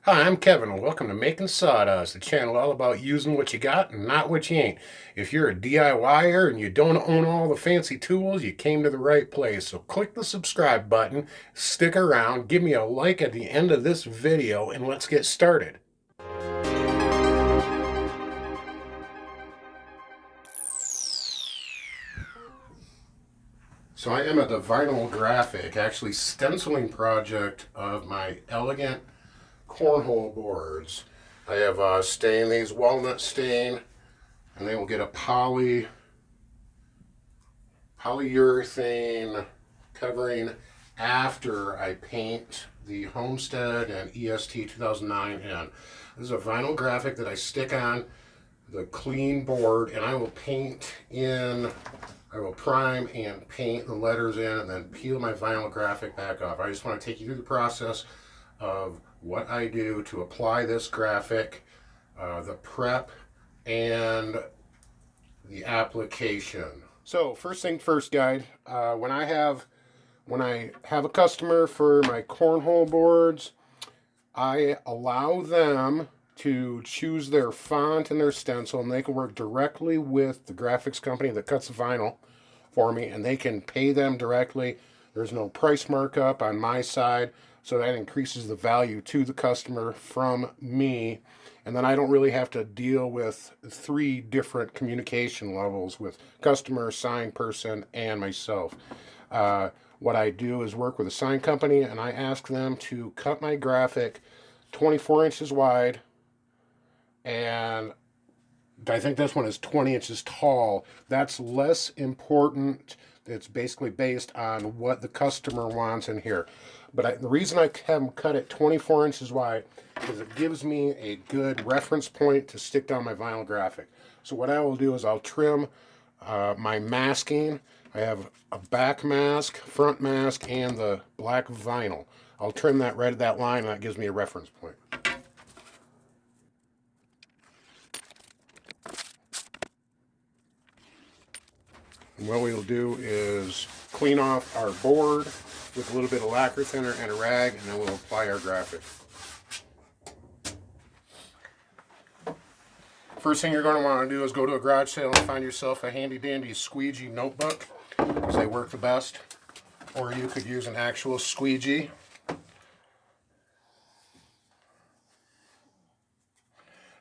Hi, I'm Kevin, and welcome to Making Sawdust, the channel all about using what you got and not what you ain't. If you're a DIYer and you don't own all the fancy tools, you came to the right place. So click the subscribe button, stick around, give me a like at the end of this video, and let's get started. So I am at the vinyl graphic, actually stenciling project of my elegant cornhole boards. I have stained these walnut stain, and they will get a polyurethane covering after I paint the Homestead and EST 2009 in. This is a vinyl graphic that I stick on the clean board, and I will prime and paint the letters in and then peel my vinyl graphic back off. I just want to take you through the process of what I do to apply this graphic, the prep, and the application. So first thing first, guys, when I have a customer for my cornhole boards, I allow them to choose their font and their stencil, and they can work directly with the graphics company that cuts the vinyl for me, and they can pay them directly. There's no price markup on my side, so that increases the value to the customer from me. And then I don't really have to deal with 3 different communication levels with customer, sign person, and myself. What I do is work with a sign company, and I ask them to cut my graphic 24 inches wide, and I think this one is 20 inches tall. That's less important. It's basically based on what the customer wants in here. But the reason I have them cut it 24 inches wide is it gives me a good reference point to stick down my vinyl graphic. So what I will do is I'll trim my masking. I have a back mask, front mask, and the black vinyl. I'll trim that right at that line, and that gives me a reference point. And what we'll do is clean off our board with a little bit of lacquer thinner and a rag, and then we'll apply our graphic. First thing you're going to want to do is go to a garage sale and find yourself a handy dandy squeegee notebook, because they work the best. Or you could use an actual squeegee.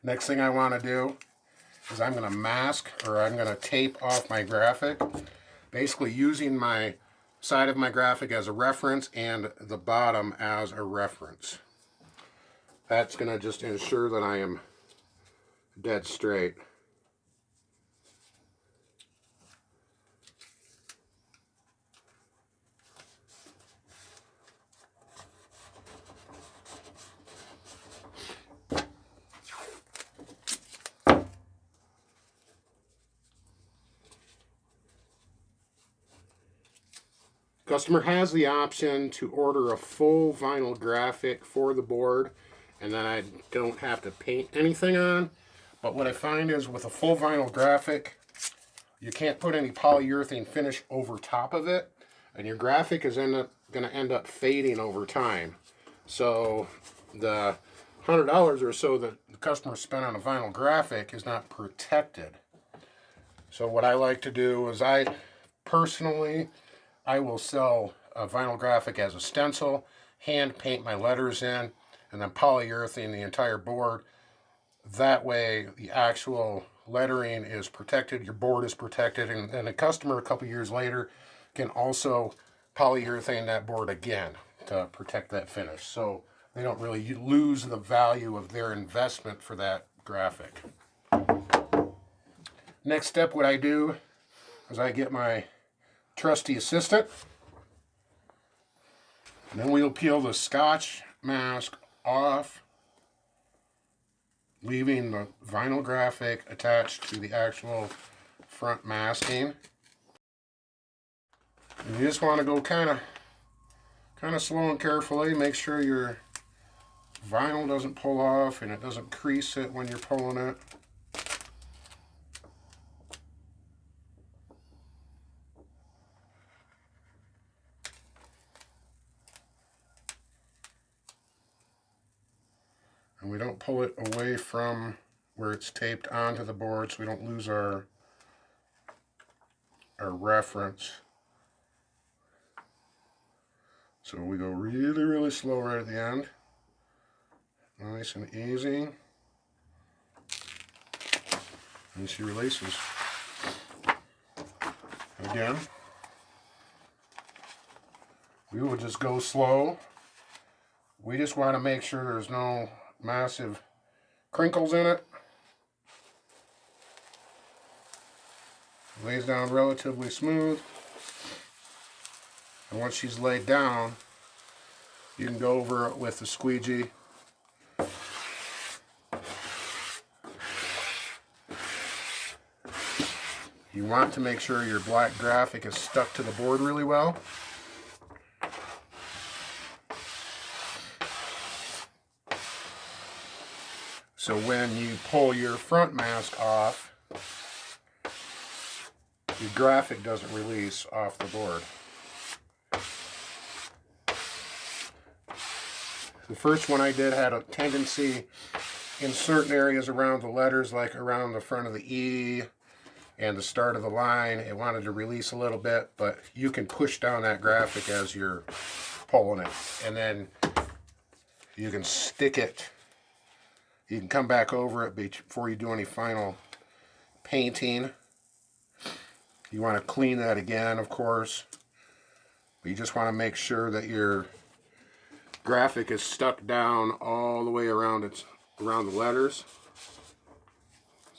Next thing I want to do is I'm going to mask, or I'm going to tape off my graphic, basically using my side of my graphic as a reference and the bottom as a reference. That's going to just ensure that I am dead straight. Customer has the option to order a full vinyl graphic for the board, and then I don't have to paint anything on. But what I find is with a full vinyl graphic, you can't put any polyurethane finish over top of it, and your graphic is going to end up fading over time. So the $100 or so that the customer spent on a vinyl graphic is not protected. So what I like to do is I will sell a vinyl graphic as a stencil, hand paint my letters in, and then polyurethane the entire board. That way the actual lettering is protected, your board is protected, and the customer a couple years later can also polyurethane that board again to protect that finish. So they don't really lose the value of their investment for that graphic. Next step, what I do is I get my trusty assistant, and then we'll peel the Scotch mask off, leaving the vinyl graphic attached to the actual front masking. And you just want to go kind of slow and carefully. Make sure your vinyl doesn't pull off and it doesn't crease it when you're pulling it. And we don't pull it away from where it's taped onto the board so we don't lose our reference. So we go really, really slow right at the end. Nice and easy. And she releases. Again, we will just go slow. We just want to make sure there's no massive crinkles in it. Lays down relatively smooth. And once she's laid down, you can go over it with the squeegee. You want to make sure your black graphic is stuck to the board really well. So when you pull your front mask off, your graphic doesn't release off the board. The first one I did had a tendency in certain areas around the letters, like around the front of the E and the start of the line, it wanted to release a little bit, but you can push down that graphic as you're pulling it. And then you can stick it. You can come back over it before you do any final painting. You want to clean that again, of course. But you just want to make sure that your graphic is stuck down all the way around around the letters.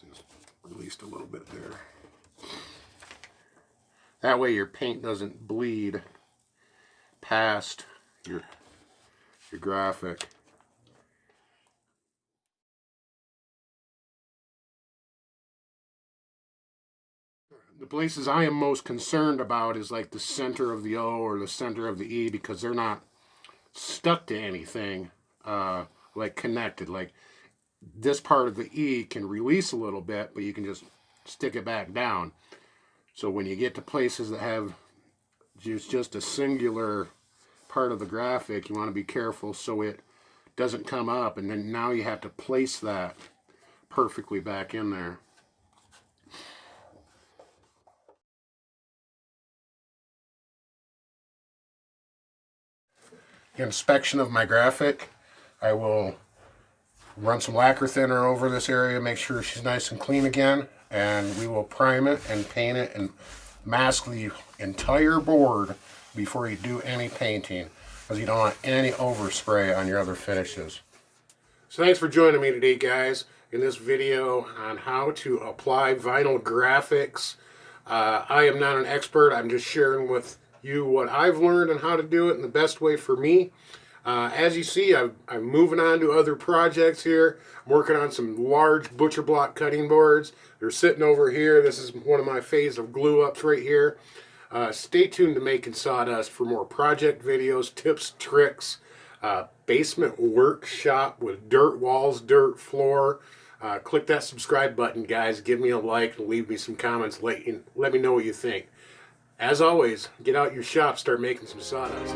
Just released a little bit there. That way your paint doesn't bleed past your graphic. The places I am most concerned about is like the center of the O or the center of the E, because they're not stuck to anything like connected. Like this part of the E can release a little bit, but you can just stick it back down. So when you get to places that have just a singular part of the graphic, you want to be careful so it doesn't come up, and then now you have to place that perfectly back in there. Inspection of my graphic, I will run some lacquer thinner over this area, make sure she's nice and clean again, and we will prime it and paint it and mask the entire board before you do any painting, because you don't want any overspray on your other finishes. So thanks for joining me today, guys, in this video on how to apply vinyl graphics. I am not an expert. I'm just sharing with you what I've learned and how to do it in the best way for me. As you see, I'm moving on to other projects here. I'm working on some large butcher block cutting boards. They're sitting over here. This is one of my phase of glue ups right here. Stay tuned to Makin Sawdust for more project videos, tips, tricks, basement workshop with dirt walls, dirt floor. Click that subscribe button, guys. Give me a like and leave me some comments. Let me know what you think. As always, get out your shop, start making some sawdust.